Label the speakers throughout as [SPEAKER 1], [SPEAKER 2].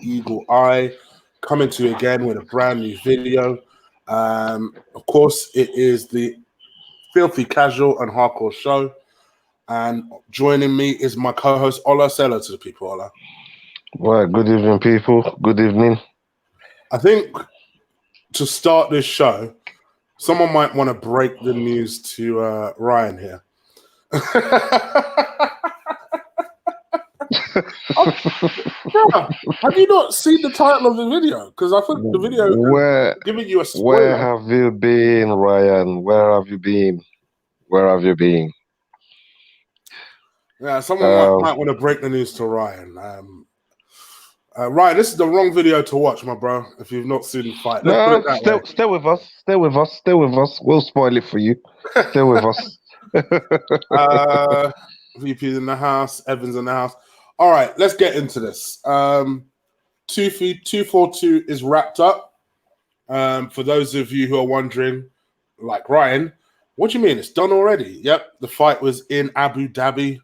[SPEAKER 1] Eagle Eye, coming to you again with a brand new video. Of course, it is the Filthy Casual and Hardcore Show. And joining me is my co-host, Ola. Say hello to the people, Ola.
[SPEAKER 2] Well, good evening, people. Good evening.
[SPEAKER 1] I think to start this show, someone might want to break the news to Ryan here. Have you not seen the title of the video? Because I think the video is giving you a spoiler.
[SPEAKER 2] Where have you been, Ryan? Where have you been? Where have you been?
[SPEAKER 1] Yeah, someone might want to break the news to Ryan. Ryan, this is the wrong video to watch, my bro. If you've not seen the fight, let's put it that way.
[SPEAKER 2] Stay with us. Stay with us. Stay with us. We'll spoil it for you. Stay with us.
[SPEAKER 1] VP's in the house. Evans in the house. All right, let's get into this. 242 is wrapped up. For those of you who are wondering, like Ryan, what do you mean? It's done already? Yep, the fight was in Abu Dhabi.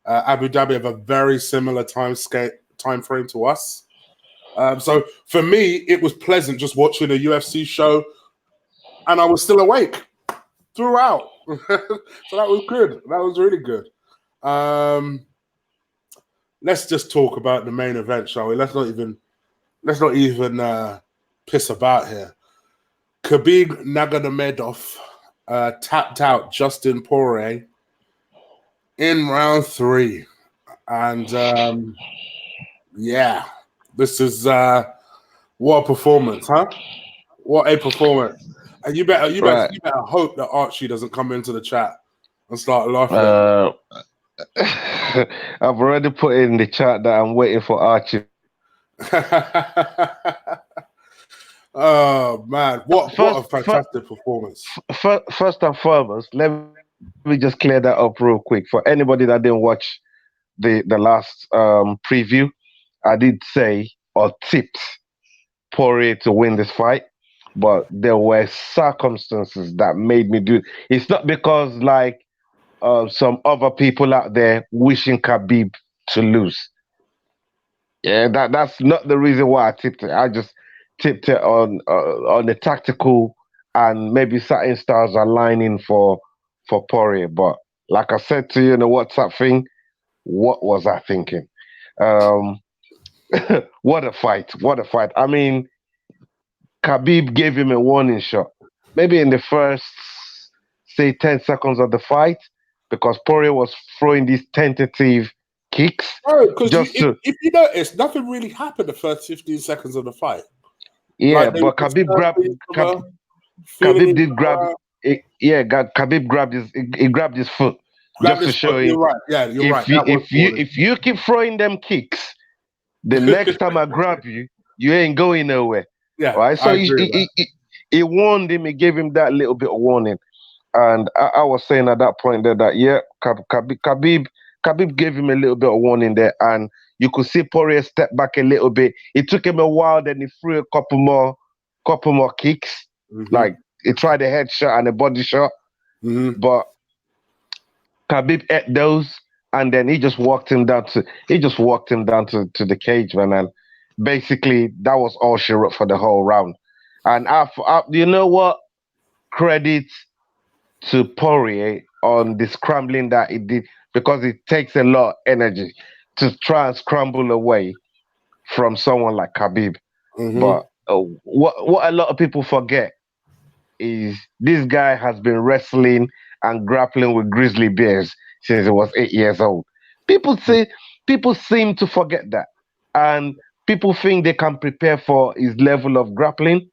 [SPEAKER 1] Abu Dhabi have a very similar time frame to us. So for me, it was pleasant just watching a UFC show, and I was still awake throughout. So that was good. That was really good. Let's just talk about the main event, shall we? Let's not even piss about here. Khabib Nurmagomedov tapped out Dustin Poirier in round 3, and yeah, this is what a performance, huh? What a performance! And you better hope that Archie doesn't come into the chat and start laughing.
[SPEAKER 2] I've already put in the chat that I'm waiting for Archie.
[SPEAKER 1] Oh man, what a fantastic performance!
[SPEAKER 2] First and foremost, let me just clear that up real quick for anybody that didn't watch the last preview. I did say or tipped Poirier to win this fight, but there were circumstances that made me do it. It's not because like some other people out there wishing Khabib to lose. Yeah, that's not the reason why I tipped it. I just tipped it on the tactical and maybe certain stars aligning for Poirier. But like I said to you in the WhatsApp thing, what was I thinking? What a fight! What a fight! I mean, Khabib gave him a warning shot, maybe in the first, say, 10 seconds of the fight, because Poirier was throwing these tentative kicks.
[SPEAKER 1] Oh, because if you notice, nothing really happened the first 15 seconds of the fight.
[SPEAKER 2] Yeah, like but Khabib grabbed his foot just to show him.
[SPEAKER 1] You're right. Yeah, you're right.
[SPEAKER 2] If you keep throwing them kicks, the next time I grab you, you ain't going nowhere.
[SPEAKER 1] Yeah,
[SPEAKER 2] right. So he warned him. He gave him that little bit of warning, and I was saying at that point that Khabib gave him a little bit of warning there, and you could see Poirier step back a little bit. It took him a while, then he threw a couple more kicks. Mm-hmm. Like he tried a headshot and a body shot, but Khabib ate those, and then he just walked him down to the cage, man. And basically, that was all she wrote for the whole round. And you know what? Credit to Poirier on the scrambling that he did, because it takes a lot of energy to try and scramble away from someone like Khabib. Mm-hmm. But what a lot of people forget is this guy has been wrestling and grappling with grizzly bears since he was 8 years old. People seem to forget that, and people think they can prepare for his level of grappling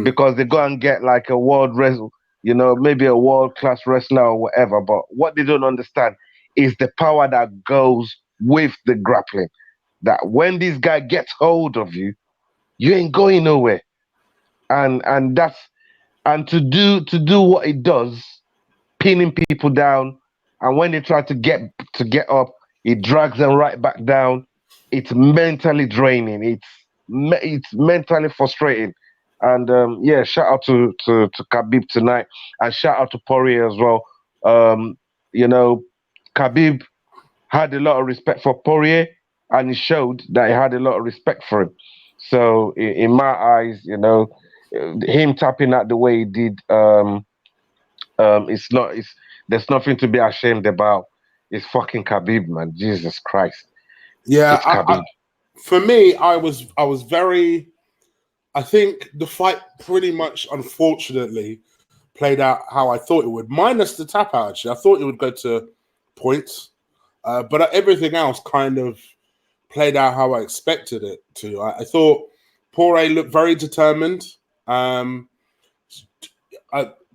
[SPEAKER 2] because they go and get like a world wrestle, maybe a world-class wrestler or whatever. But what they don't understand is the power that goes with the grappling. That when this guy gets hold of you, you ain't going nowhere. And to do what he does, pinning people down, and when they try to get up, he drags them right back down. It's mentally draining. It's mentally frustrating. And shout out to Khabib tonight, and shout out to Poirier as well. Khabib had a lot of respect for Poirier, and he showed that he had a lot of respect for him. So in my eyes, him tapping out the way he did, it's not. It's there's nothing to be ashamed about. It's fucking Khabib, man. Jesus Christ,
[SPEAKER 1] Yeah,
[SPEAKER 2] it's Khabib.
[SPEAKER 1] for me, I was very. I think the fight pretty much, unfortunately, played out how I thought it would, minus the tap out. Actually, I thought it would go to points, but everything else kind of played out how I expected it to. I thought Poirier looked very determined. Um,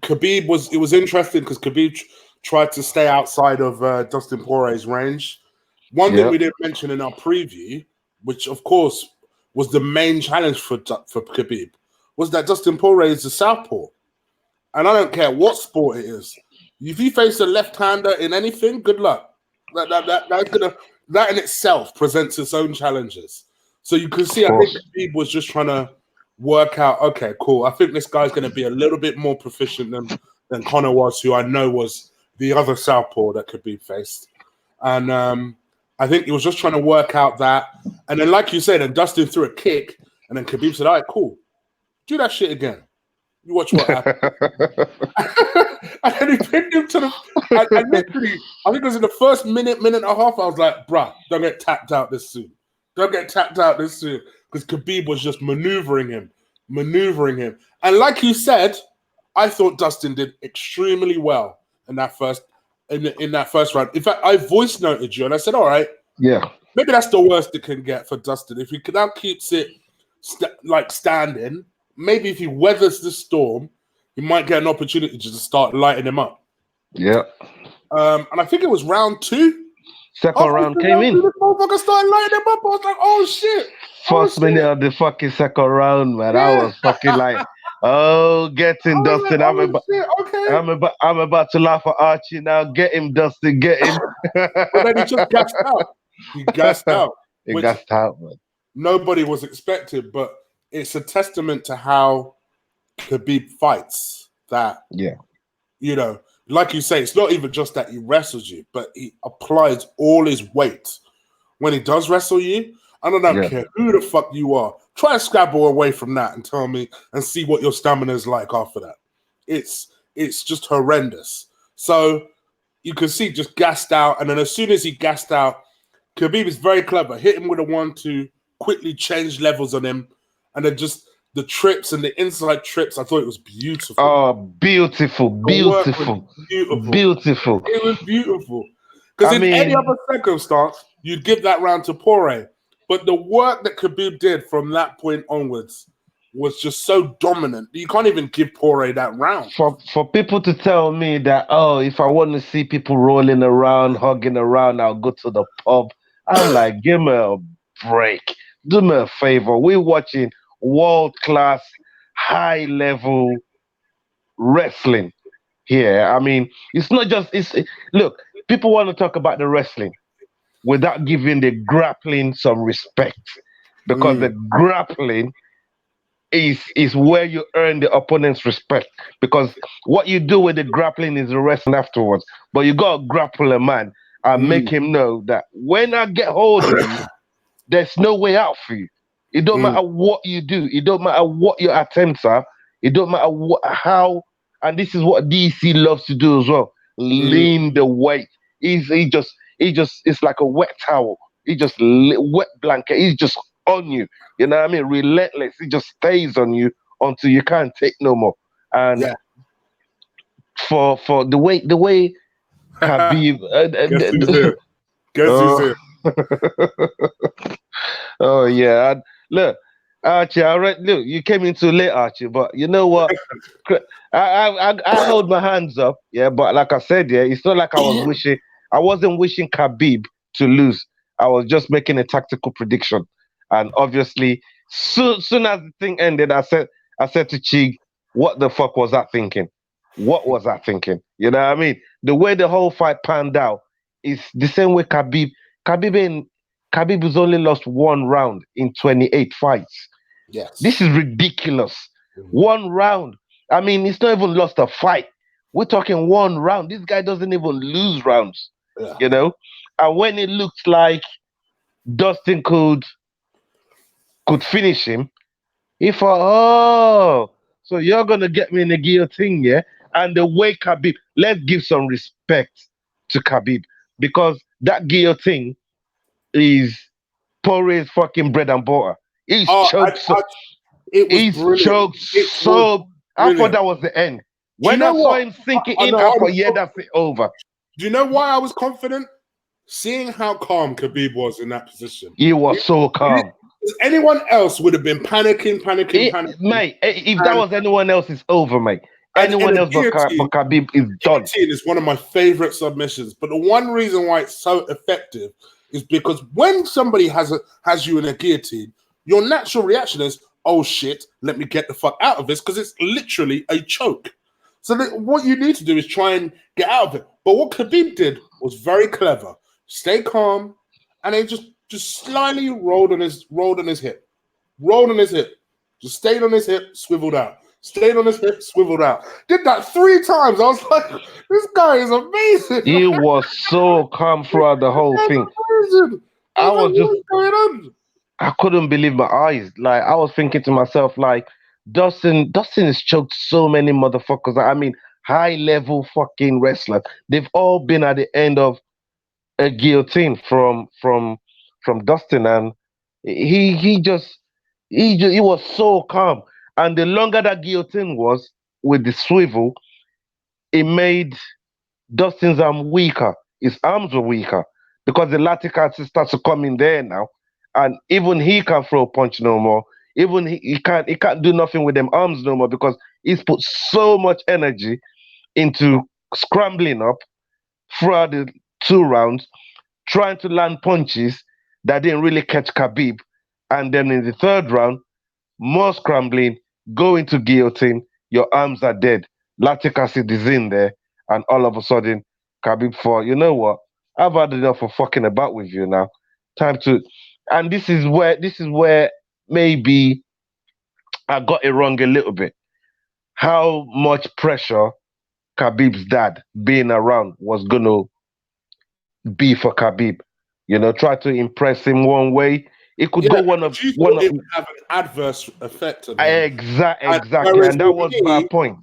[SPEAKER 1] Khabib it was interesting because Khabib tried to stay outside of Dustin Poirier's range. One thing
[SPEAKER 2] Yeah,
[SPEAKER 1] we didn't mention in our preview, which of course was the main challenge for Khabib, was that Dustin Poirier is a southpaw, and I don't care what sport it is. If you face a left-hander in anything, good luck. That in itself presents its own challenges. So you can
[SPEAKER 2] of
[SPEAKER 1] see, I think
[SPEAKER 2] course.
[SPEAKER 1] Khabib was just trying to work out. Okay, cool. I think this guy's going to be a little bit more proficient than Connor was, who I know was the other southpaw that Khabib faced, and I think he was just trying to work out that. And then, like you said, and Dustin threw a kick, and then Khabib said, "All right, cool, do that shit again. You watch what happens." And then he pinned him to the. And literally, I think it was in the first minute and a half. I was like, "Bruh, don't get tapped out this soon. Don't get tapped out this soon." Because Khabib was just maneuvering him. And like you said, I thought Dustin did extremely well in that first round. In fact, I voice noted you and I said, "All right,
[SPEAKER 2] Yeah,
[SPEAKER 1] maybe that's the worst it can get for Dustin. If he now keeps it standing, maybe if he weathers the storm, he might get an opportunity to just start lighting him up."
[SPEAKER 2] yeah.
[SPEAKER 1] And I think it was round 2.
[SPEAKER 2] Second
[SPEAKER 1] Halfway
[SPEAKER 2] round
[SPEAKER 1] through
[SPEAKER 2] came
[SPEAKER 1] round 2,
[SPEAKER 2] in.
[SPEAKER 1] this motherfucker started lighting him up. I was like, "Oh shit! Oh
[SPEAKER 2] First minute
[SPEAKER 1] shit!"
[SPEAKER 2] of the fucking second round, man. I
[SPEAKER 1] Yeah.
[SPEAKER 2] was fucking like, oh, get
[SPEAKER 1] I
[SPEAKER 2] him,
[SPEAKER 1] was like,
[SPEAKER 2] Dustin.
[SPEAKER 1] "Oh shit! Okay."
[SPEAKER 2] I'm about to laugh at Archie now. Get him, Dustin. Get him.
[SPEAKER 1] But then he just gassed out. He gassed out,
[SPEAKER 2] It
[SPEAKER 1] which
[SPEAKER 2] got out, man.
[SPEAKER 1] nobody was expecting. But it's a testament to how Khabib fights. That,
[SPEAKER 2] Yeah,
[SPEAKER 1] like you say, it's not even just that he wrestles you, but he applies all his weight when he does wrestle you. And I don't
[SPEAKER 2] yeah.
[SPEAKER 1] care who the fuck you are. Try to scrabble away from that and tell me and see what your stamina is like after that. It's just horrendous. So you can see just gassed out, and then as soon as he gassed out, Khabib is very clever. Hit him with a 1-2, quickly changed levels on him, and then just the trips and the inside trips. I thought it was beautiful.
[SPEAKER 2] Oh, beautiful,
[SPEAKER 1] The work was
[SPEAKER 2] beautiful,
[SPEAKER 1] beautiful.
[SPEAKER 2] beautiful.
[SPEAKER 1] It was beautiful. Because in any other circumstance, you'd give that round to Poirier. But the work that Khabib did from that point onwards was just so dominant. You can't even give Poirier that round.
[SPEAKER 2] For people to tell me that, oh, if I want to see people rolling around, hugging around, I'll go to the pub. I'm like, give me a break. Do me a favor. We're watching world class, high level wrestling here. I mean, it's not just look, people want to talk about the wrestling without giving the grappling some respect. Because the grappling is where you earn the opponent's respect. Because what you do with the grappling is the wrestling afterwards. But you gotta grapple a man and make him know that when I get hold of you, there's no way out for you. It don't matter what you do. It don't matter what your attempts are. It don't matter how. And this is what DC loves to do as well. Lean the weight. He just it's like a wet towel. He just wet blanket. He's just on you. You know what I mean? Relentless. He just stays on you until you can't take no more. And for the way Khabib.
[SPEAKER 1] Guess who's here? Guess who's here?
[SPEAKER 2] Oh yeah, look, Archie. Look, you came in too late, Archie. But you know what? I hold my hands up, yeah. But like I said, yeah, it's not like I was wishing. I wasn't wishing Khabib to lose. I was just making a tactical prediction, and obviously, soon as the thing ended, I said to Chig, "What the fuck was that thinking? What was I thinking?" You know what I mean? The way the whole fight panned out is the same way Khabib has only lost one round in 28 fights.
[SPEAKER 1] Yes.
[SPEAKER 2] This is ridiculous. One round. I mean, he's not even lost a fight. We're talking one round. This guy doesn't even lose rounds, you know? And when it looks like Dustin could finish him, he thought, oh, so you're gonna get me in the guillotine, yeah? And the way Khabib, let's give some respect to Khabib because that guillotine is Poirier's fucking bread and butter. He's
[SPEAKER 1] Oh,
[SPEAKER 2] choked so
[SPEAKER 1] it was
[SPEAKER 2] he's
[SPEAKER 1] brilliant.
[SPEAKER 2] choked
[SPEAKER 1] It was
[SPEAKER 2] so. I thought
[SPEAKER 1] brilliant.
[SPEAKER 2] that was the end.
[SPEAKER 1] Do you
[SPEAKER 2] When
[SPEAKER 1] know
[SPEAKER 2] I saw
[SPEAKER 1] what?
[SPEAKER 2] him sinking
[SPEAKER 1] I
[SPEAKER 2] in,
[SPEAKER 1] know.
[SPEAKER 2] I thought, yeah, that's it over.
[SPEAKER 1] Do you know why I was confident? Seeing how calm Khabib was in that position.
[SPEAKER 2] He was so calm.
[SPEAKER 1] Anyone else would have been panicking.
[SPEAKER 2] Mate, if that was anyone else, it's over, mate.
[SPEAKER 1] And
[SPEAKER 2] Anyone
[SPEAKER 1] a
[SPEAKER 2] else but Khabib is done.
[SPEAKER 1] guillotine is one of my favorite submissions. But the one reason why it's so effective is because when somebody has you in a guillotine, your natural reaction is, "Oh shit, let me get the fuck out of this," because it's literally a choke. So what you need to do is try and get out of it. But what Khabib did was very clever. Stay calm, and then just slightly rolled on his hip. Just stayed on his hip, swiveled out. Stayed on his hip, swiveled out. Did that 3 times. I was like, this guy is amazing.
[SPEAKER 2] He was so calm throughout the whole thing. I was like, what's going on? I couldn't believe my eyes. Like, I was thinking to myself, like, Dustin has choked so many motherfuckers. I mean, high level fucking wrestlers. They've all been at the end of a guillotine from Dustin, and he was so calm. And the longer that guillotine was with the swivel, it made Dustin's arm weaker. His arms were weaker because the laticar starts to come in there now, and even he can't throw a punch no more. Even he can't do nothing with them arms no more because he's put so much energy into scrambling up throughout the 2 rounds, trying to land punches that didn't really catch Khabib. And then in the 3rd round, more scrambling, go into guillotine, your arms are dead. Lactic acid is in there, and all of a sudden, Khabib thought, you know what? I've had enough of fucking about with you now. Time to, and this is where maybe I got it wrong a little bit. How much pressure Khabib's dad being around was gonna be for Khabib. You know, try to impress him one way. It could go one of
[SPEAKER 1] it would have an adverse effect on him.
[SPEAKER 2] Exactly, and that was my point.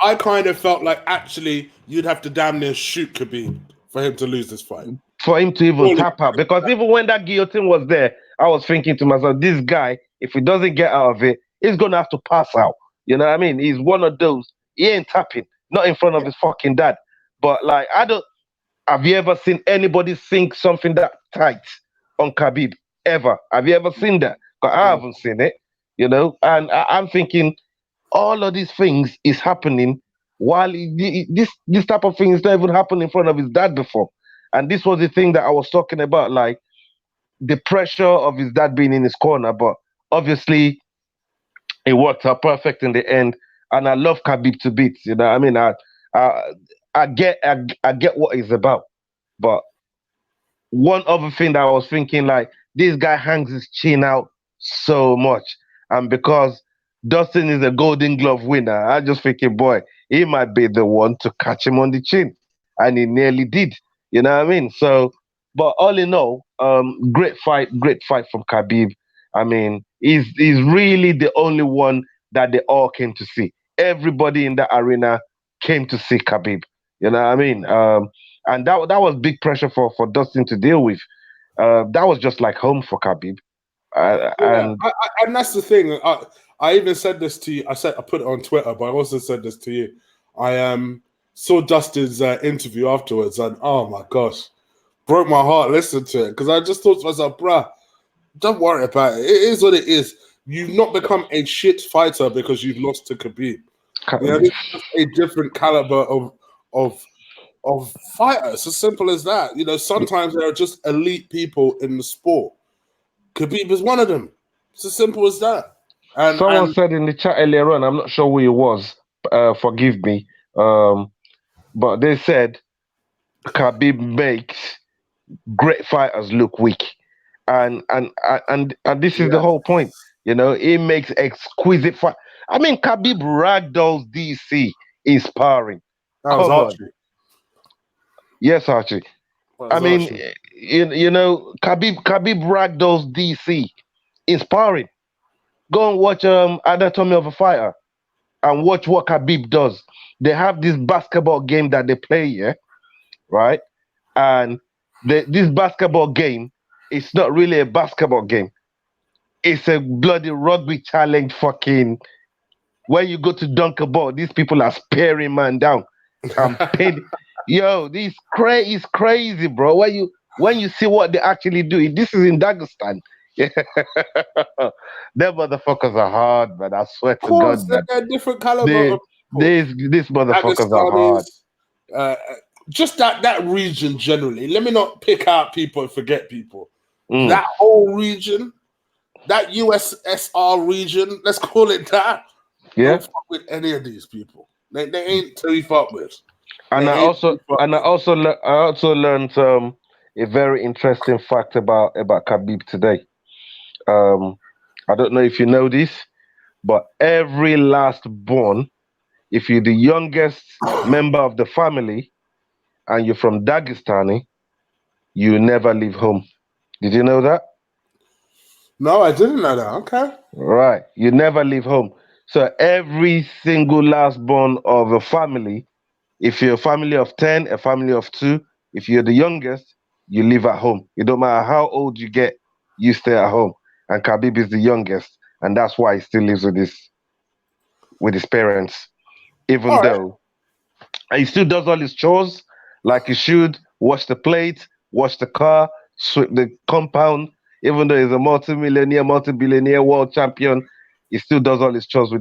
[SPEAKER 1] I kind of felt like actually you'd have to damn near shoot Khabib for him to lose this fight.
[SPEAKER 2] For him to even tap out. Because even when that guillotine was there, I was thinking to myself, this guy, if he doesn't get out of it, he's gonna have to pass out. You know what I mean? He's one of those, he ain't tapping, not in front of his fucking dad. But like, have you ever seen anybody sink something that tight on Khabib? Ever? Have you ever seen that? Because I haven't seen it, you know. And I'm thinking all of these things is happening while this type of thing is not even happening in front of his dad before. And this was the thing that I was talking about, like the pressure of his dad being in his corner. But obviously, it worked out perfect in the end. And I love Khabib to bits. You know, I mean, I get what it's about. But one other thing that I was thinking, like, this guy hangs his chin out so much. And because Dustin is a Golden Glove winner, I just thinking, boy, he might be the one to catch him on the chin. And he nearly did. You know what I mean? So, but all in all, great fight from Khabib. I mean, he's really the only one that they all came to see. Everybody in the arena came to see Khabib. You know what I mean? And that was big pressure for Dustin to deal with. That was just like home for Khabib. And
[SPEAKER 1] that's the thing. I even said this to you. I put it on Twitter, but I also said this to you. I saw Dustin's interview afterwards, and oh my gosh, broke my heart listening to it because I just thought to myself, bruh, don't worry about it. It is what it is. You've not become a shit fighter because you've lost to Khabib. You know, it's a different caliber of fighters. As simple as that. You know, sometimes there are just elite people in the sport. Khabib is one of them. It's as simple as that. And
[SPEAKER 2] someone said in the chat earlier on, I'm not sure who it was, forgive me, but they said Khabib makes great fighters look weak. And this is the whole point. You know, he makes exquisite fight. I mean, Khabib ragdolls DC in sparring.
[SPEAKER 1] That was Archie.
[SPEAKER 2] Yes, Archie. I mean, you know, Khabib ragdolls DC in sparring. Go and watch Anatomy of a Fighter and watch what Khabib does. They have this basketball game that they play, yeah, right? And this basketball game, it's not really a basketball game. It's a bloody rugby challenge fucking when you go to dunk a ball, these people are sparing man down. I'm paid. Yo, is crazy, bro. When you see what they actually do, this is in Dagestan. Yeah. Them motherfuckers are hard, man. I swear
[SPEAKER 1] Of
[SPEAKER 2] to God,
[SPEAKER 1] course,
[SPEAKER 2] man.
[SPEAKER 1] they're different caliber
[SPEAKER 2] They,
[SPEAKER 1] of people.
[SPEAKER 2] these motherfuckers are hard.
[SPEAKER 1] Dagestanis, just that region generally. Let me not pick out people and forget people. That whole region, that USSR region, let's call it that.
[SPEAKER 2] Yeah.
[SPEAKER 1] Don't fuck with any of these people. They ain't to be fucked with.
[SPEAKER 2] And I also learned a very interesting fact about Khabib today. I don't know if you know this, but every last born, if you're the youngest member of the family and you're from Dagestani, you never leave home. Did you know that?
[SPEAKER 1] No, I didn't know that. Okay.
[SPEAKER 2] Right. You never leave home. So every single last born of a family, if you're a family of 10, a family of 2, if you're the youngest, you live at home. It don't matter how old you get, you stay at home. And Khabib is the youngest, and that's why he still lives with his parents, even though he still does all his chores like he should, wash the plate, wash the car, sweep the compound. Even though he's a multi-billionaire world champion, he still does all his chores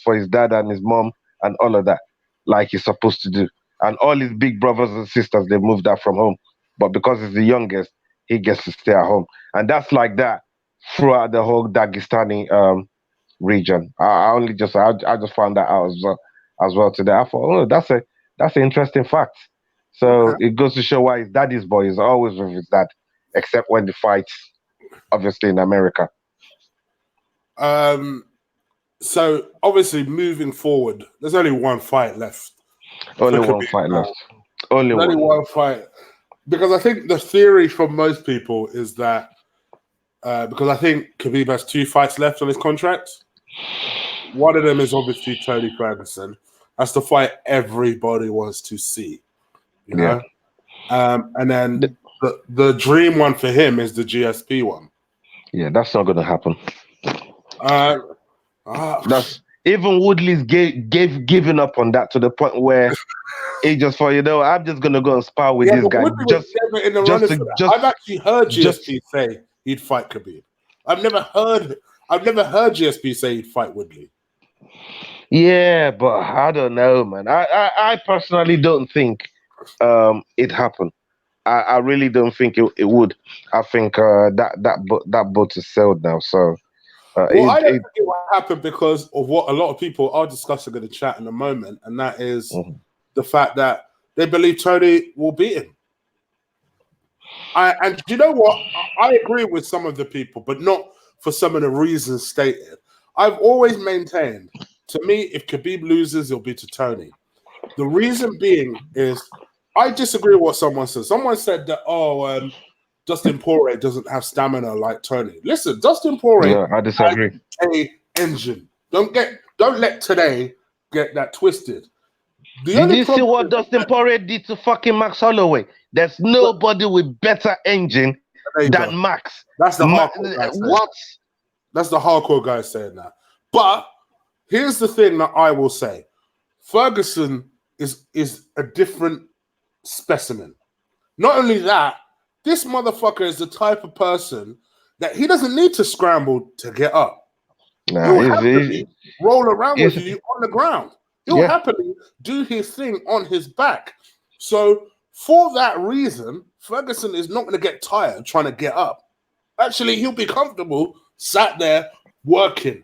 [SPEAKER 2] for his dad and his mom and all of that, like he's supposed to do. And all his big brothers and sisters, they moved out from home. But because he's the youngest, he gets to stay at home. And that's like that throughout the whole Dagestani region. I just found that out as well today. I thought, oh, that's an interesting fact. So It goes to show why his daddy's boy is always with his dad, except when the fights, obviously in America.
[SPEAKER 1] So obviously moving forward, there's only one fight left.
[SPEAKER 2] Only one fight left. Only
[SPEAKER 1] one fight. Because I think the theory for most people is that because I think Khabib has 2 fights left on his contract. One of them is obviously Tony Ferguson. That's the fight everybody wants to see. You know? And then the dream one for him is the GSP one.
[SPEAKER 2] Yeah, that's not going to happen.
[SPEAKER 1] That's
[SPEAKER 2] even Woodley's giving up on that to the point where he just thought, I'm just gonna go and spar with this guy.
[SPEAKER 1] I've actually heard GSP say he'd fight Khabib. I've never heard GSP say he'd fight Woodley.
[SPEAKER 2] Yeah, but I don't know, man. I personally don't think it happened. I really don't think it would. I think that boat is sailed now. So
[SPEAKER 1] I don't think it will happen because of what a lot of people are discussing in the chat in a moment, and that is the fact that they believe Tony will beat him. And you know what? I agree with some of the people, but not for some of the reasons stated. I've always maintained, to me, if Khabib loses, it'll be to Tony. The reason being is I disagree with what someone said. Someone said that, Dustin Poirier doesn't have stamina like Tony. Listen, Dustin Poirier
[SPEAKER 2] I disagree.
[SPEAKER 1] has an engine. Don't let today get that twisted.
[SPEAKER 2] Did you see what Dustin Poirier did to fucking Max Holloway? There's nobody with better engine than Max.
[SPEAKER 1] That's the hardcore guy.
[SPEAKER 2] What?
[SPEAKER 1] That's the hardcore guy saying that. But here's the thing that I will say: Ferguson is a different specimen. Not only that, this motherfucker is the type of person that he doesn't need to scramble to get up. He'll happily roll around with you on the ground. He'll happily do his thing on his back. So for that reason, Ferguson is not going to get tired trying to get up. Actually, he'll be comfortable sat there working,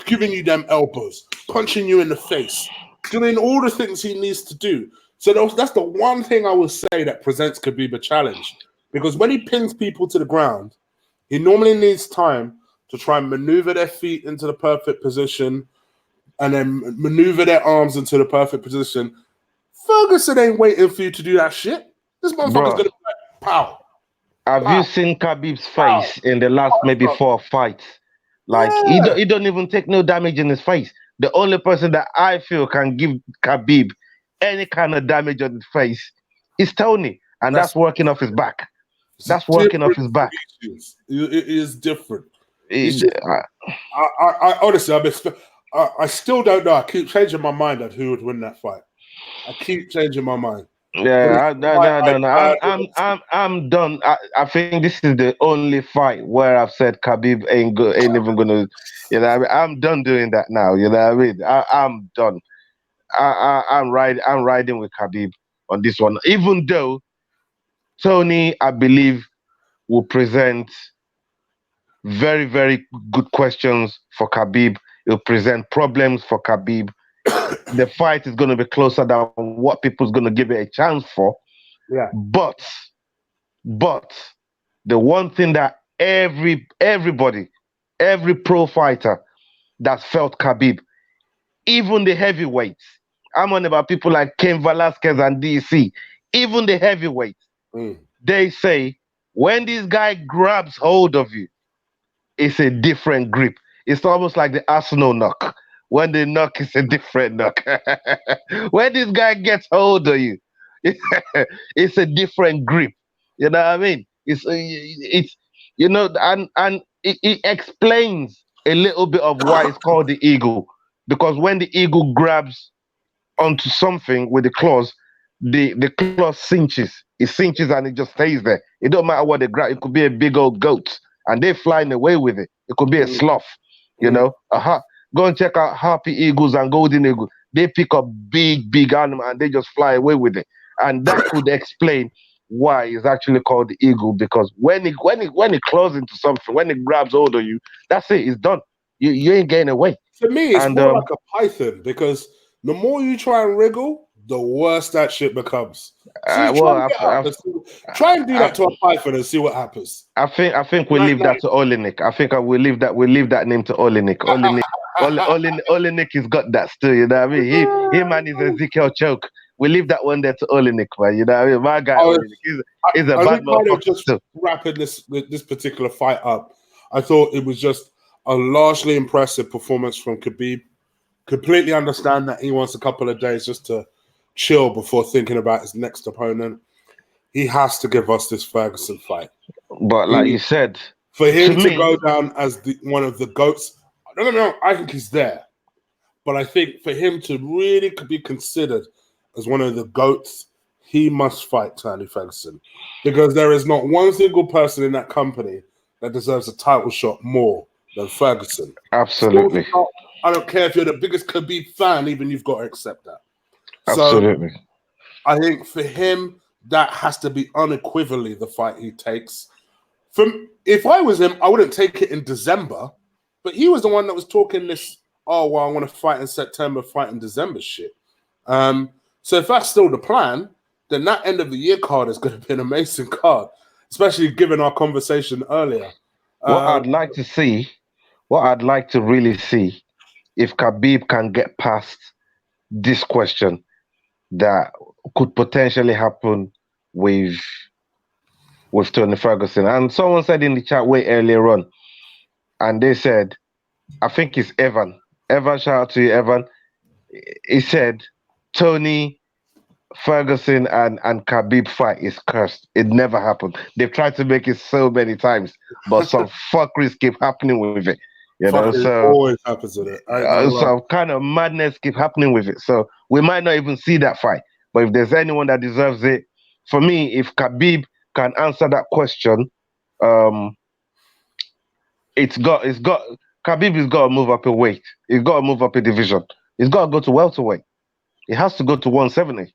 [SPEAKER 1] giving you them elbows, punching you in the face, doing all the things he needs to do. So that's the one thing I would say that presents Khabib a challenge. Because when he pins people to the ground, he normally needs time to try and maneuver their feet into the perfect position and then maneuver their arms into the perfect position. Ferguson ain't waiting for you to do that shit. This motherfucker's going to be like, pow.
[SPEAKER 2] Have you seen Khabib's face in the last maybe 4 fights? Like
[SPEAKER 1] Yeah.
[SPEAKER 2] he don't even take no damage in his face. The only person that I feel can give Khabib any kind of damage on his face is Tony, and that's working off his back.
[SPEAKER 1] It's a
[SPEAKER 2] That's working off
[SPEAKER 1] different
[SPEAKER 2] his back.
[SPEAKER 1] species. It is different. It's
[SPEAKER 2] It-
[SPEAKER 1] just, I honestly, I still don't know. I keep changing my mind on who would win that fight. I keep changing my mind. But it's
[SPEAKER 2] Yeah,
[SPEAKER 1] the fight
[SPEAKER 2] no. I'm done. I think this is the only fight where I've said Khabib ain't even gonna. You know, what I mean? I'm done doing that now. You know what I mean? I'm done. I'm riding with Khabib on this one. Even though Tony, I believe, will present very very good questions for Khabib. He'll present problems for Khabib. The fight is going to be closer than what people's going to give it a chance for.
[SPEAKER 1] Yeah.
[SPEAKER 2] But the one thing that everybody, every pro fighter that's felt Khabib, even the heavyweights, I'm on about people like Ken Velasquez and DC, even the heavyweights, they say when this guy grabs hold of you, it's a different grip. It's almost like the Arsenal knock. When they knock, it's a different knock. When this guy gets hold of you, it's a different grip. You know what I mean? It's and it explains a little bit of why it's called the eagle. Because when the eagle grabs onto something with the claws, the claw cinches. It cinches and it just stays there. It don't matter what they grab. It could be a big old goat and they're flying away with it. It could be a sloth, you know. Go and check out harpy eagles and golden eagles. They pick up big animal and they just fly away with it. And that could explain why it's actually called the eagle, because when it claws into something, when it grabs hold of you, that's it. It's done. You ain't getting away.
[SPEAKER 1] For me, it's more like a python, because the more you try and wriggle, the worse that shit becomes. So try and do that to a python and see what happens.
[SPEAKER 2] I think we leave that to Olenek. I think we leave that name to Olenek. Olenek has got that still, you know what I mean? Him and his Ezekiel choke. We leave that one there to Olenek, man. You know what I mean? My guy Olenek. He's a bad motherfucker.
[SPEAKER 1] Just wrapping this particular fight up, I thought it was just a largely impressive performance from Khabib. Completely understand that he wants a couple of days just to chill before thinking about his next opponent. He has to give us this Ferguson fight.
[SPEAKER 2] But like you said,
[SPEAKER 1] for him to go down as one of the GOATs, I don't know, I think he's there. But I think for him to really be considered as one of the GOATs, he must fight Tony Ferguson. Because there is not one single person in that company that deserves a title shot more than Ferguson.
[SPEAKER 2] Absolutely.
[SPEAKER 1] I don't care if you're the biggest Khabib fan, even you've got to accept that.
[SPEAKER 2] Absolutely.
[SPEAKER 1] So I think for him, that has to be unequivocally the fight he takes. If I was him, I wouldn't take it in December, but he was the one that was talking this, I want to fight in September, fight in December shit. So if that's still the plan, then that end of the year card is going to be an amazing card, especially given our conversation earlier.
[SPEAKER 2] What I'd like to really see, if Khabib can get past this question that could potentially happen with Tony Ferguson. And someone said in the chat way earlier on, and they said, I think it's Evan. Evan, shout out to you, Evan. He said, Tony Ferguson and Khabib fight is cursed. It never happened. They've tried to make it so many times, but some fuckeries keep happening with it. You know, so
[SPEAKER 1] always happens with it.
[SPEAKER 2] So kind of madness keep happening with it. So we might not even see that fight. But if there's anyone that deserves it, for me, if Khabib can answer that question, Khabib has got to move up a weight. He's got to move up a division. He's got to go to welterweight. He has to go to 170.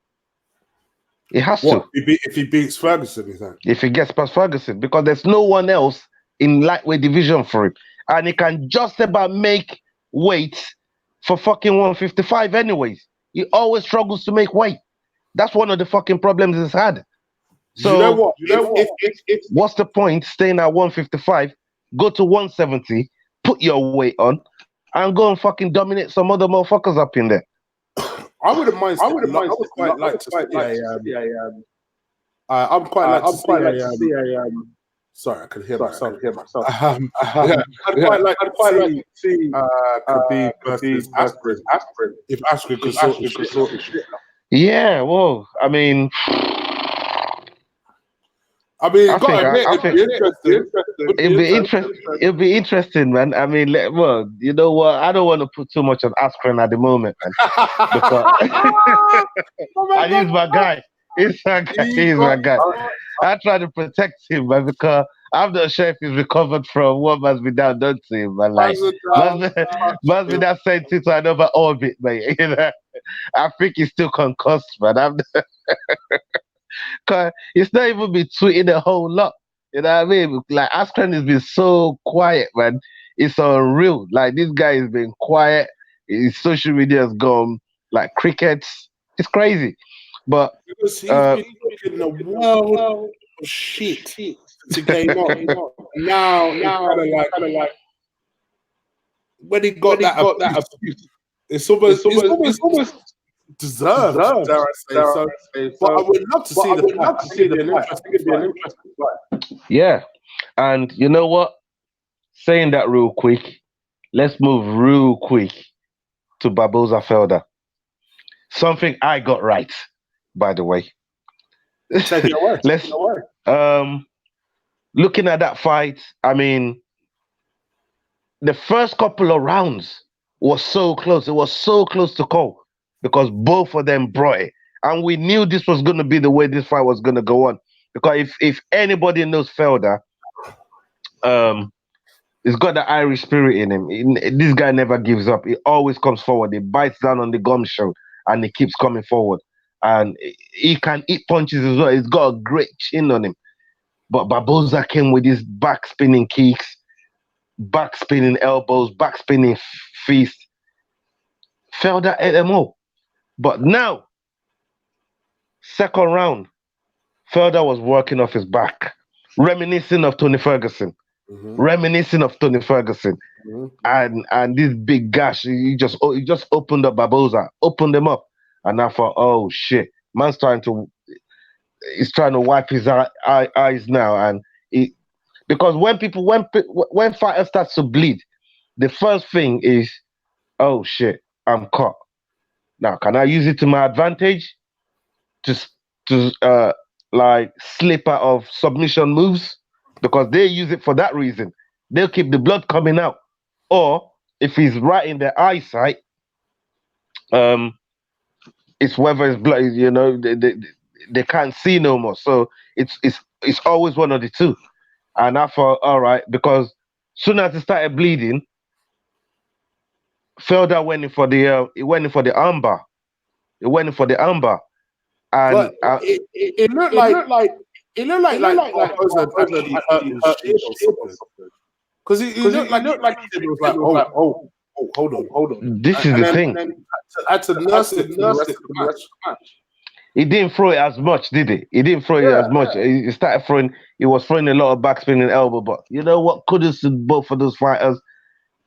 [SPEAKER 2] He has to.
[SPEAKER 1] If he beats Ferguson, you think?
[SPEAKER 2] If he gets past Ferguson, because there's no one else in lightweight division for him. And he can just about make weight for fucking 155 anyways. He always struggles to make weight. That's one of the fucking problems he's had. So,
[SPEAKER 1] you know what?
[SPEAKER 2] What's the point staying at 155, go to 170, put your weight on, and go and fucking dominate some other motherfuckers up in there?
[SPEAKER 1] I wouldn't mind. I would quite like to see. I'm quite like to see Sorry, I could hear
[SPEAKER 3] Sorry, I
[SPEAKER 1] myself.
[SPEAKER 3] could hear myself.
[SPEAKER 1] Yeah, I'd quite like to see Khabib
[SPEAKER 3] Khabib
[SPEAKER 1] versus Askren. If Askren could sort the shit out.
[SPEAKER 2] Yeah, well, I mean,
[SPEAKER 1] I mean, it'd be interesting.
[SPEAKER 2] It'd be interesting, man. I mean, well, you know what? I don't want to put too much on Askren at the moment, man. Because and he's my guy. He's my guy. I try to protect him, man, because I'm not sure if he's recovered from what must be done to him, man. Like, must be that sent to another orbit, mate. You know, I think he's still concussed, man. Cause it's not even been tweeting a whole lot. You know what I mean? Like Askren has been so quiet, man. It's unreal. Like this guy has been quiet. His social media has gone like crickets. It's crazy. But
[SPEAKER 1] because he's been talking the world of shit to game on. Now kind of like when he got that abuse, it's almost deserved, dare I say. So, but I would love to see the fight.
[SPEAKER 2] Yeah, and you know what? Saying that real quick, let's move real quick to Barboza Felder. Something I got right, by the way. Looking at that fight, I mean, the first couple of rounds was so close. It was so close to call because both of them brought it. And we knew this was going to be the way this fight was going to go on. Because if anybody knows Felder, he's got the Irish spirit in him. This guy never gives up. He always comes forward. He bites down on the gum shell and he keeps coming forward. And he can eat punches as well. He's got a great chin on him. But Barboza came with his back spinning kicks, back spinning elbows, back spinning fists. Felder ate them all. But now, second round, Felder was working off his back, reminiscing of Tony Ferguson. And this big gash, he just opened up Barboza, opened them up, and I thought, oh shit, he's trying to wipe his eyes now, and because when fighters start to bleed, the first thing is, oh shit, I'm caught. Now, can I use it to my advantage to like slip out of submission moves? Because they use it for that reason. They'll keep the blood coming out. Or if he's right in their eyesight, it's whether it's blood, you know, they can't see no more. So it's always one of the two. And I thought, all right, because soon as it started bleeding, Felder went in for the armbar. He went in for the armbar, and
[SPEAKER 1] it looked like Barboza actually hurt his shit or something. Because it looked like he was like, oh, hold on.
[SPEAKER 2] This is the thing.
[SPEAKER 1] Had to nurse it for the rest of the match.
[SPEAKER 2] He didn't throw it as much, did he? He didn't throw it as much. He started throwing. He was throwing a lot of backspin and elbow. But you know what? Kudos to both of those fighters.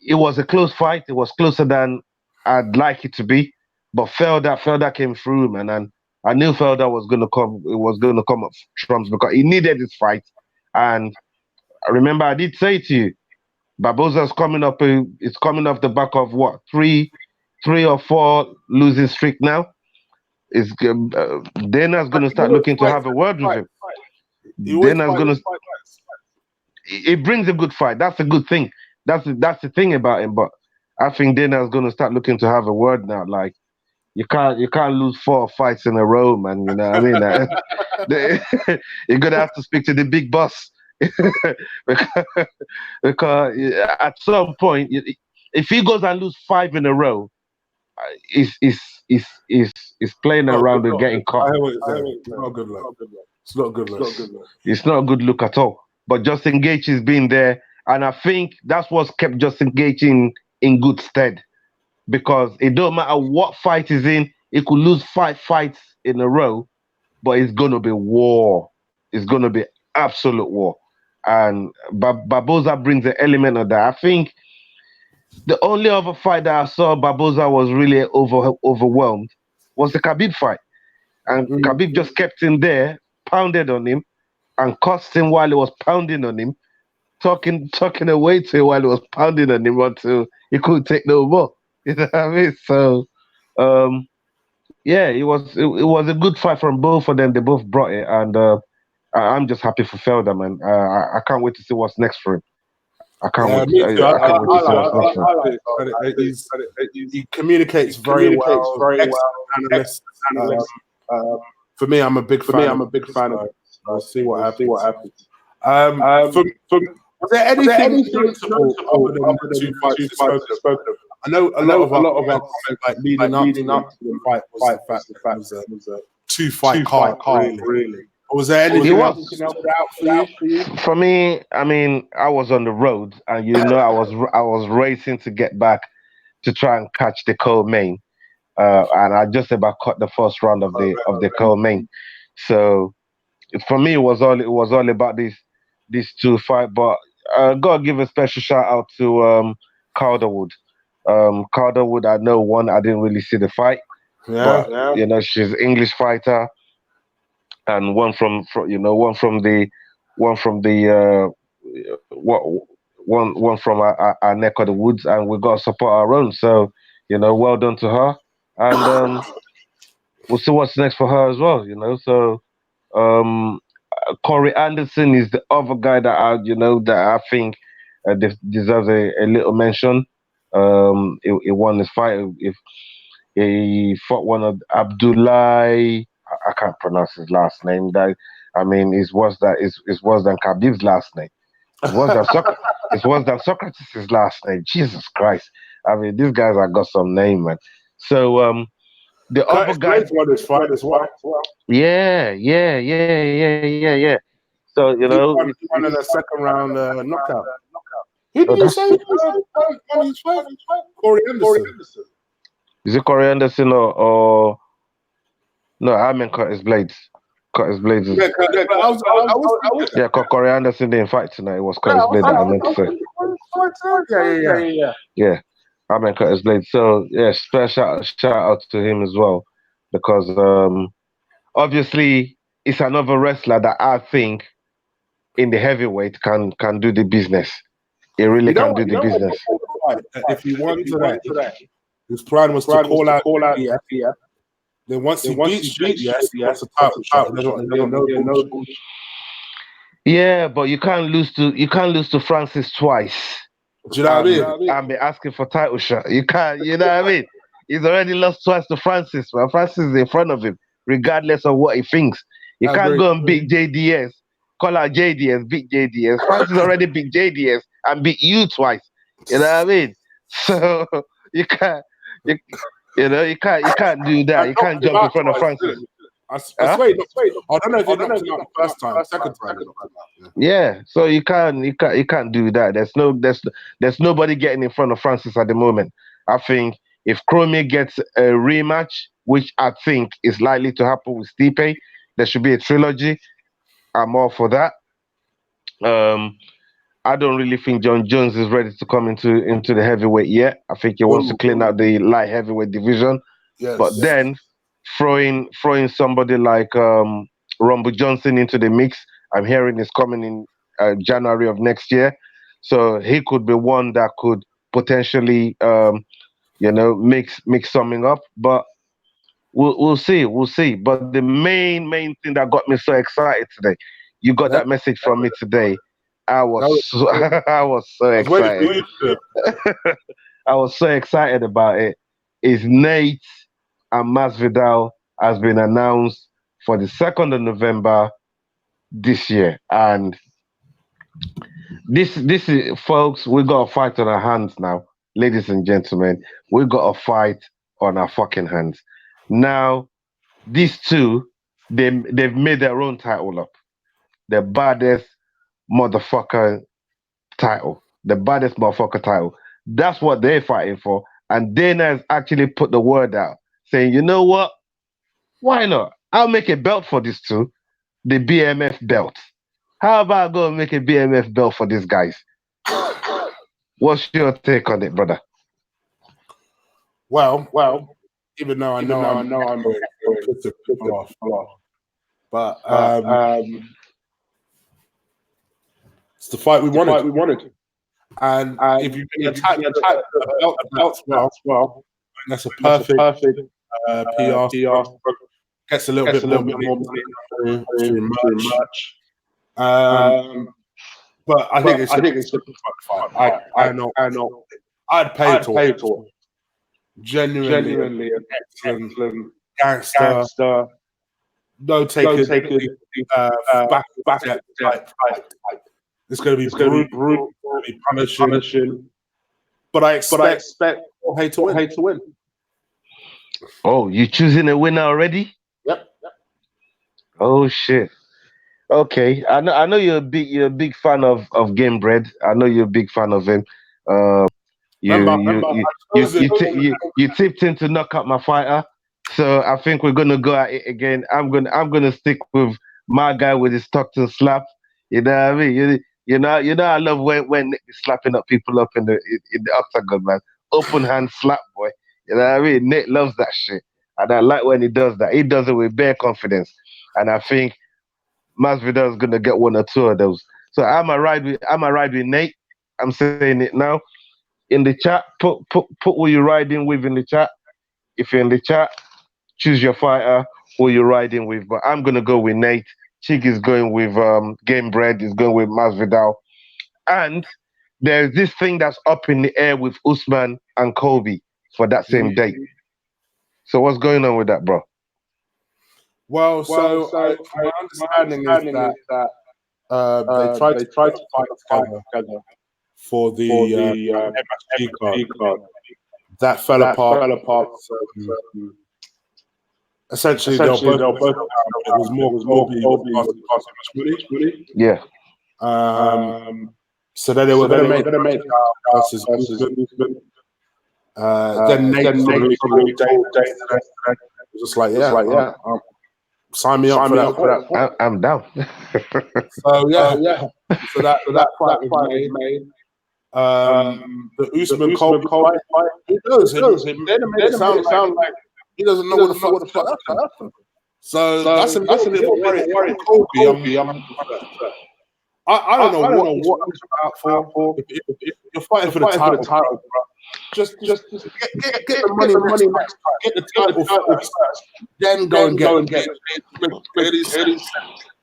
[SPEAKER 2] It was a close fight. It was closer than I'd like it to be. But Felder came through, man, and I knew Felder was going to come. It was going to come up trumps because he needed this fight. And I remember I did say to you, Barboza's coming up. It's coming off the back of what, three or four losing streak now. Is Dana's going to start looking to have a word with him. Dana's going to. It brings a good fight. That's a good thing. That's the thing about him. But I think Dana's going to start looking to have a word now. Like you can't lose 4 fights in a row, man. You know what I mean? You're going to have to speak to the big boss because at some point, if he goes and lose 5 in a row, is playing around and getting caught.
[SPEAKER 1] It's not a good look. It's not a good look.
[SPEAKER 2] It's not a good look at all. But Justin Gaethje has been there, and I think that's what's kept Justin Gaethje in good stead. Because it don't matter what fight he's in, he could lose 5 fights in a row, but it's gonna be war. It's gonna be absolute war. And Barboza brings an element of that. I think the only other fight that I saw Barboza was really overwhelmed was the Khabib fight. And Khabib just kept him there, pounded on him, and cussed him while he was pounding on him, talking away to him while he was pounding on him until he couldn't take no more. You know what I mean? So, yeah, it was a good fight from both of them. They both brought it, and I'm just happy for Felder, man. I can't wait to see what's next for him. I can't
[SPEAKER 1] Yeah,
[SPEAKER 2] wait.
[SPEAKER 1] me too.
[SPEAKER 2] I can't wait to see what's next for him.
[SPEAKER 1] He communicates very well. Excellent analyst. For me, I'm a big fan. of it. We'll see what happens. Was there anything notable other than the two fights you spoke of? I know a lot of our comments, like leading up to the fight was the fact that it was a two-fight card, really. Or was there anything else that stood out for you?
[SPEAKER 2] For me, I mean, I was on the road, and I was racing to get back to try and catch the co-main, and I just about caught the first round of the co-main. So for me, it was all about these two fight. But gotta give a special shout out to Calderwood. Calderwood, I know one. I didn't really see the fight, but she's an English fighter, and one from the one from our neck of the woods, and we got to support our own. So well done to her, and we'll see what's next for her as well. So Corey Anderson is the other guy that I think deserves a little mention. He won this fight. If he fought one of Abdullah, I can't pronounce his last name. It's worse than Khabib's last name. It's worse than Socrates' last name. Jesus Christ! I mean, these guys have got some name, man. So the other guy
[SPEAKER 1] won this fight as well.
[SPEAKER 2] Yeah. So
[SPEAKER 1] he won in the second round knockout. Who did you say won his fight? Corey Anderson.
[SPEAKER 2] Is it Corey Anderson or no? I meant cut his blades. Cut his blades. Corey Anderson didn't fight tonight. It was cut his blades. I meant to say. Yeah. I meant cut his blades. So yeah, special shout out to him as well, because obviously it's another wrestler that I think in the heavyweight can do the business. He really can do the business.
[SPEAKER 1] If he won today, his plan was to call out FDF. Then once he beats GTS, he wants a title shot.
[SPEAKER 2] Yeah, but you can't lose to Francis twice.
[SPEAKER 1] Do you know what I mean?
[SPEAKER 2] And be asking for title shot. You can't. You know what I mean? He's already lost twice to Francis. Well, Francis is in front of him, regardless of what he thinks. You can't go and beat JDS. Call out JDS, beat JDS. Francis already beat JDS and beat you twice. You know what I mean? So you can't. You can't do that. You can't jump in front of Francis.
[SPEAKER 1] I swear. I don't know if he knocked him out the first time, second time.
[SPEAKER 2] Yeah, so you can't do that. There's nobody getting in front of Francis at the moment. I think if Cormier gets a rematch, which I think is likely to happen with Stipe, there should be a trilogy. I'm all for that. I don't really think John Jones is ready to come into the heavyweight yet. I think he wants to clean out the light heavyweight division. But then throwing somebody like Rumble Johnson into the mix, I'm hearing is coming in January of next year. So he could be one that could potentially mix something up. But we'll see. But the main thing that got me so excited today, you got that message from me today. I was so excited. I was so excited about it. Is Nate and Masvidal has been announced for the 2nd of November this year, and this is, folks, we got a fight on our hands now, ladies and gentlemen. We got a fight on our fucking hands now. These two, they've made their own title up. The baddest motherfucker title. The baddest motherfucker title. That's what they're fighting for. And Dana has actually put the word out saying, you know what? Why not? I'll make a belt for these two. The BMF belt. How about I go and make a BMF belt for these guys? What's your take on it, brother?
[SPEAKER 1] Well, even though I know I'm but It's the fight we wanted. And if you can attack the belt as well, that's a perfect PR. Gets a little bit more money to emerge. But I think it's a fun fight. I know. I'd pay to it. Genuinely excellent gangster. No taking back fight. It's going to be brutal. It's going to be punishing. But I expect Jorge to win.
[SPEAKER 2] Oh, you choosing a winner already?
[SPEAKER 1] Yep.
[SPEAKER 2] Oh shit. Okay, I know you're a big fan of Game Bread. I know you're a big fan of him. You tipped him to knock out my fighter, so I think we're gonna go at it again. I'm gonna stick with my guy with his Stockton slap. You know what I mean? You know I love when Nick is slapping up people up in the octagon, man. Open hand slap, boy. You know what I mean? Nick loves that shit, and I like when he does that. He does it with bare confidence, and I think Masvidal is gonna get one or two of those. So I'm a ride with Nate. I'm saying it now. In the chat, put who you're riding with in the chat. If you're in the chat, choose your fighter who you're riding with. But I'm gonna go with Nate. Chig is going with Game Bread. Is going with Masvidal. And there's this thing that's up in the air with Usman and Colby for that same date. So what's going on with that, bro?
[SPEAKER 1] Well, my understanding is that they tried to fight together for the MSG card. That fell apart. Essentially, they'll both. It was more Colby money.
[SPEAKER 2] Yeah.
[SPEAKER 1] So then they were going to make versus Usman. Then Nate was just like, yeah. Sign me up for that.
[SPEAKER 2] I'm down.
[SPEAKER 1] So that fight was made. The Usman Colby fight. Who knows? They made it sound like he doesn't know what the fuck happened. So that's a little bit of a worry. Colby, I don't know what it's about for. If you're fighting for the title, bro, just get the money, get the title first, then go and get it.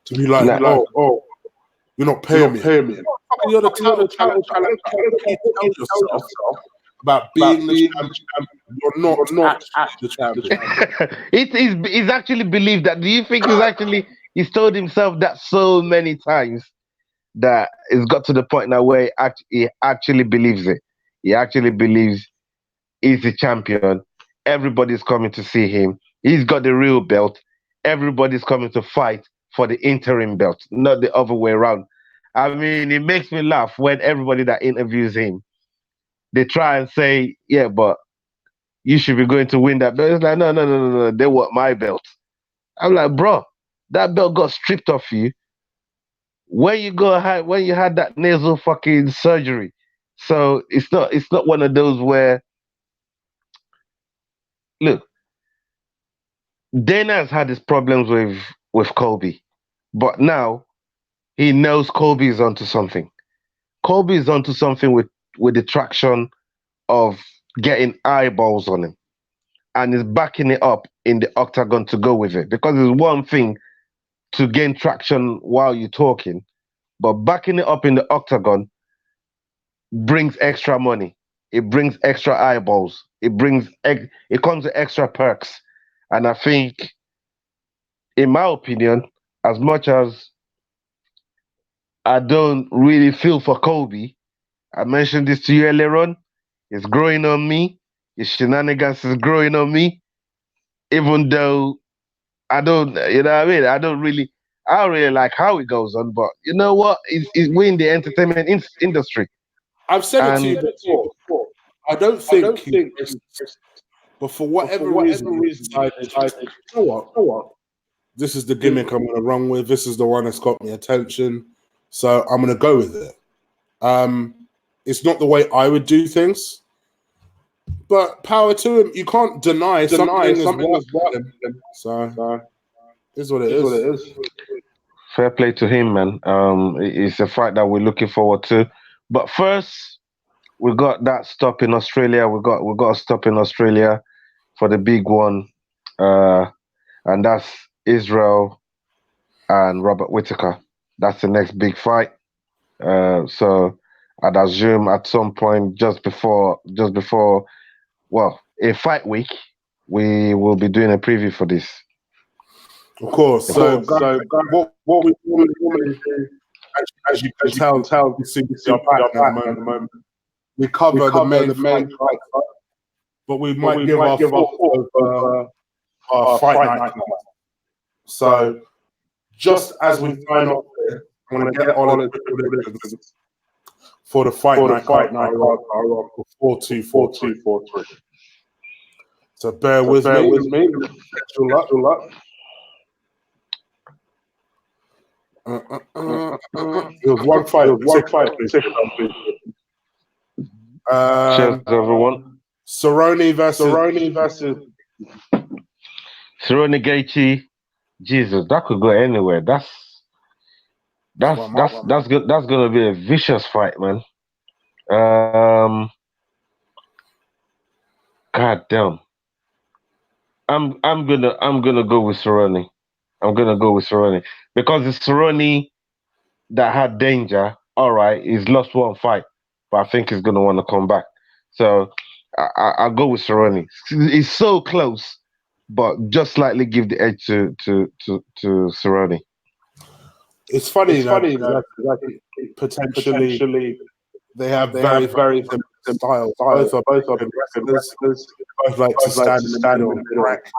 [SPEAKER 1] To be like, oh, you're not paying me. You're the title challenger. Tell yourself about being the champion. You're not actually the champion.
[SPEAKER 2] He's actually believed that. Do you think he's told himself that so many times that it's got to the point now where he actually believes it? He actually believes he's the champion. Everybody's coming to see him. He's got the real belt. Everybody's coming to fight for the interim belt, not the other way around. I mean, it makes me laugh when everybody that interviews him, they try and say, yeah, but you should be going to win that belt. It's like, no. They want my belt. I'm like, bro, that belt got stripped off you when you had that nasal fucking surgery. So it's not one of those where, look, Dana has had his problems with Colby, but now he knows Colby is onto something. Colby is onto something with the traction of getting eyeballs on him, and is backing it up in the octagon to go with it. Because it's one thing to gain traction while you're talking, but backing it up in the octagon brings extra money. It brings extra eyeballs. It comes with extra perks. And I think, in my opinion, as much as I don't really feel for Colby, I mentioned this to you earlier on, it's growing on me. His shenanigans is growing on me. Even though I don't, you know what I mean? I don't really like how it goes on, but you know what? We're in the entertainment industry.
[SPEAKER 1] I've said it to you before. I don't think but for whatever reason, he decided, you know what? This is the gimmick I'm going to run with. This is the one that's got me attention. So I'm going to go with it. It's not the way I would do things, but power to him. You can't deny something is working. So it's what it is.
[SPEAKER 2] Fair play to him, man. It's a fight that we're looking forward to. But first, we got that stop in Australia. We got a stop in Australia for the big one, and that's Israel and Robert Whittaker. That's the next big fight. So I'd assume at some point just before, well, a fight week, we will be doing a preview for this.
[SPEAKER 1] Of course. So what we normally do, as you can tell, you see our back at the moment. We cover the main fight, but we might give our thoughts of our fight night. So just as we sign off here, I'm going to get Ola predictions for the fight night for 4-2-4-3. So bear with me. Good luck. It was one fight.
[SPEAKER 2] Cheers, everyone.
[SPEAKER 1] Cerrone versus
[SPEAKER 2] Cerrone Gaethje. Jesus, that could go anywhere. That's good. That's gonna be a vicious fight, man. God damn. I'm gonna go with Cerrone. I'm gonna go with Cerrone because the Cerrone that had danger. All right, he's lost one fight, but I think he's gonna want to come back. So I'll go with Cerrone. It's so close, but just slightly give the edge to Cerrone.
[SPEAKER 1] It's funny that potentially they have very styles. Both are wrestlers. Both like to stand in the middle and crack.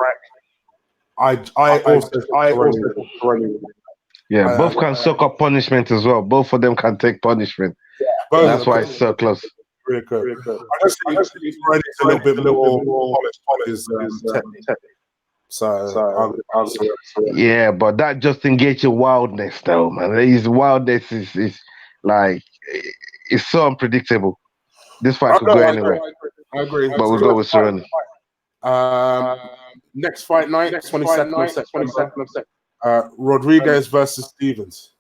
[SPEAKER 1] I also Cerrone.
[SPEAKER 2] Yeah, both can soak up punishment as well. Both of them can take punishment. Yeah, that's why it's so close.
[SPEAKER 1] Really good. I just think Cerrone's a little bit more polished technique. So
[SPEAKER 2] yeah, but that just engages wildness, though, man. His wildness is like it's so unpredictable. This fight could go anywhere.
[SPEAKER 1] I agree.
[SPEAKER 2] But we'll go with Cerrone.
[SPEAKER 1] Next fight night, 22nd of September. Rodriguez versus Stevens.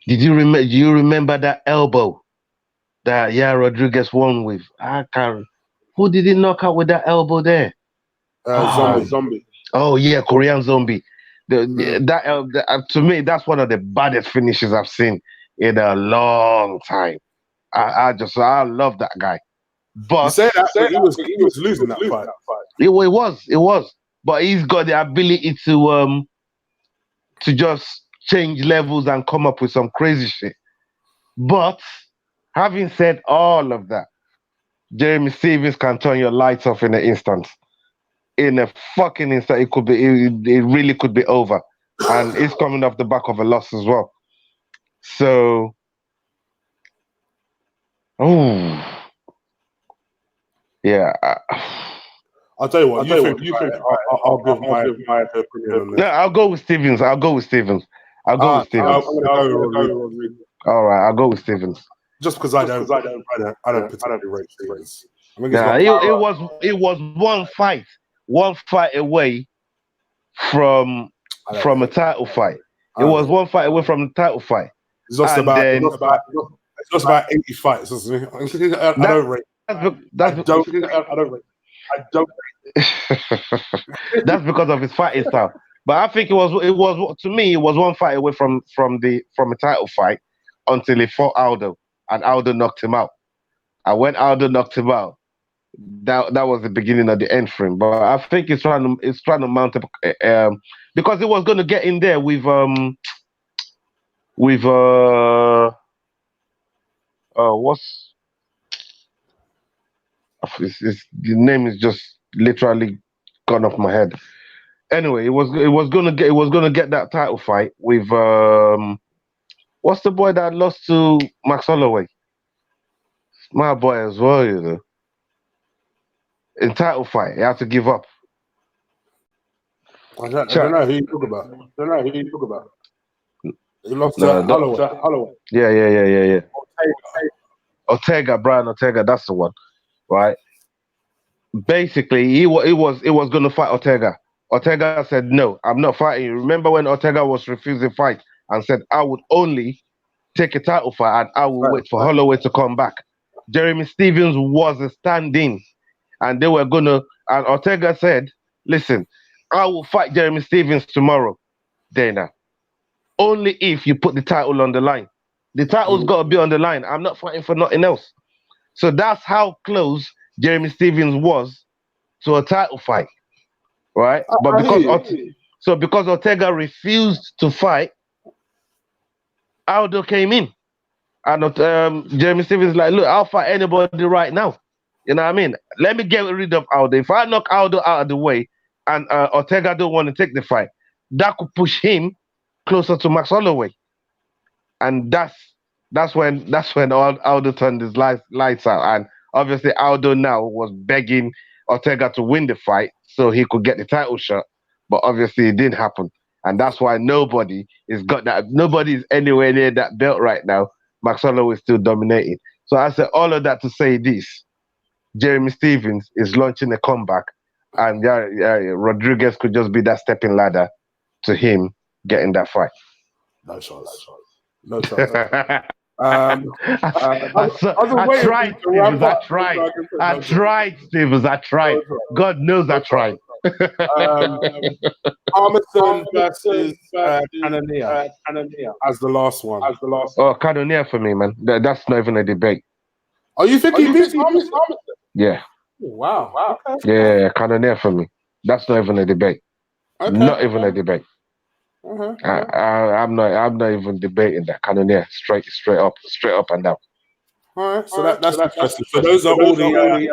[SPEAKER 2] Did you remember? Do you remember that elbow that Rodriguez won with? I can't. Who did he knock out with that elbow there?
[SPEAKER 1] Zombie.
[SPEAKER 2] Oh yeah, Korean Zombie. To me, that's one of the baddest finishes I've seen in a long time. I love that guy. But
[SPEAKER 1] you say that he was losing that fight.
[SPEAKER 2] It was. But he's got the ability to just change levels and come up with some crazy shit. But having said all of that, Jeremy Stevens can turn your lights off in an instant. In a fucking instant, it really could be over. And it's coming off the back of a loss as well. So, yeah.
[SPEAKER 1] I'll tell you what. You think I'll give my opinion on this.
[SPEAKER 2] Yeah, I'll go with Stevens. I'm gonna go with Rodriguez. All right, I'll go with Stevens.
[SPEAKER 1] Just because I don't particularly rate Stevens.
[SPEAKER 2] Yeah, it was one fight away from a title fight. It was one fight away from the title fight.
[SPEAKER 1] It's just about 80 fights. I don't rate. I don't.
[SPEAKER 2] That's because of his fighting style. But I think it was to me, it was one fight away from a title fight until he fought Aldo, and Aldo knocked him out. And when Aldo knocked him out, that was the beginning of the end for him. But I think it's trying to mount up because it was going to get in there with the name is just literally gone off my head. Anyway, it was gonna get that title fight with what's the boy that lost to Max Holloway? My boy as well, you know. In title fight, he had to give up.
[SPEAKER 1] I don't know who you talk about. He lost to Holloway.
[SPEAKER 2] Yeah. Brian Ortega, that's the one, right? basically he was going to fight Ortega. Ortega said, "No, I'm not fighting you." Remember when Ortega was refusing fight and said, "I would only take a title fight and I will wait for Holloway to come back." Jeremy Stevens was a stand-in, and they were gonna. And Ortega said, "Listen, I will fight Jeremy Stevens tomorrow, Dana. Only if you put the title on the line. The title's got to be on the line. I'm not fighting for nothing else." So that's how close Jeremy Stevens was to a title fight, right? But because Ortega refused to fight, Aldo came in, and Jeremy Stevens is like, "Look, I'll fight anybody right now. You know what I mean? Let me get rid of Aldo. If I knock Aldo out of the way, and Ortega don't want to take the fight, that could push him closer to Max Holloway." And that's when Aldo turned his lights out. And obviously Aldo now was begging Ortega to win the fight so he could get the title shot. But obviously it didn't happen. And that's why nobody is anywhere near that belt right now. Max Holloway is still dominating. So I said all of that to say this. Jeremy Stevens is launching a comeback, and Rodriguez could just be that stepping ladder to him getting that fight.
[SPEAKER 1] No chance. No chance.
[SPEAKER 2] I tried, Stevens. God knows I tried.
[SPEAKER 1] Armisen versus Cannonier as the last one.
[SPEAKER 2] Oh, Cannonier for me, man. That's not even a debate.
[SPEAKER 1] Are you thinking he beats Armisen?
[SPEAKER 2] Yeah.
[SPEAKER 1] Wow. Okay.
[SPEAKER 2] Yeah, Cannonier for me. That's not even a debate. Okay. Not even a debate. I'm not even debating that. Cannonier straight up and down.
[SPEAKER 1] All right, so that's interesting. So those are all the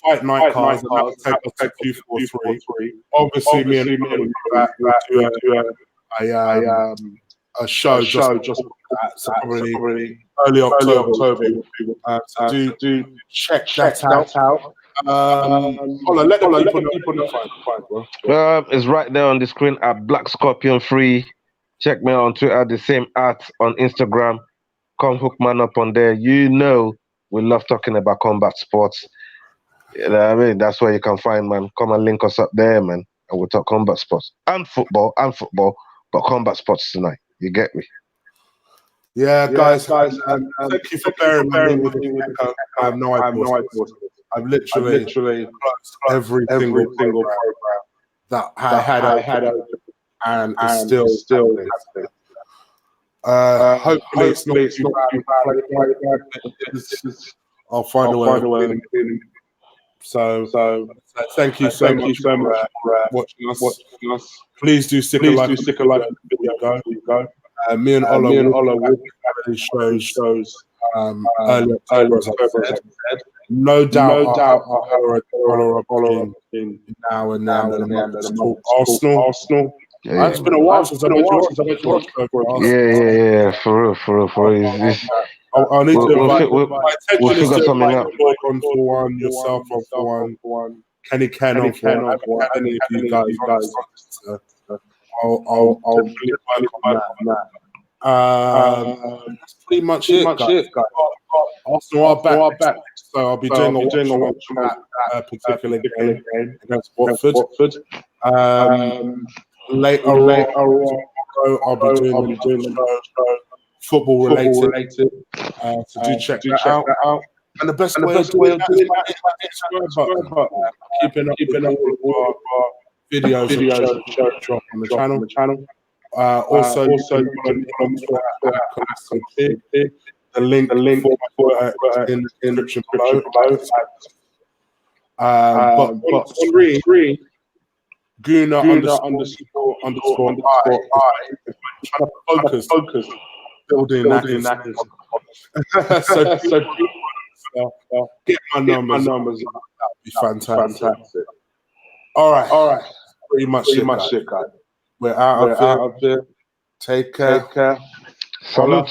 [SPEAKER 1] fight night cards, and that will take us to 243. Obviously, me and will do a show just probably early October. So do check that out. Let the people know.
[SPEAKER 2] It's right there on the screen at Black Scorpion 3. Check me out on Twitter, the same @ on Instagram. Come hook man up on there. You know we love talking about combat sports. You know what I mean? That's where you can find, man. Come and link us up there, man. And we'll talk combat sports and football, but combat sports tonight. You get me?
[SPEAKER 1] Yeah, guys. Thank you for bearing with me. I have no idea. I've literally every single program that I had open, and it's still happening. Hopefully it's not too bad. I'll find a way. So thank you so much for watching us. Please do stick a like on the video. Me and Ola will have shows early October, as I said. No doubt I'll follow in now and then. Arsenal. Yeah. It's been a while since I've been to Arsenal.
[SPEAKER 2] Yeah, for real.
[SPEAKER 1] I need to invite.
[SPEAKER 2] We'll figure something out.
[SPEAKER 1] On for one, yourself on for one, Kenny Ken on for one. I haven't had any of you guys. I'll work on that. That's pretty much it, guys. Arsenal are back, so I'll be doing a watch on that particular game against Watford. Later on, I'll be doing football related. So do check that out. And the best way of doing that is subscribe button. Keeping up with our videos drop on the channel. Also the link in the description below. But three Guna underscore I trying to focus building that. So get my numbers. That'd be fantastic. All right. Pretty much it, guys. We're out of here. Take care.
[SPEAKER 2] Salute.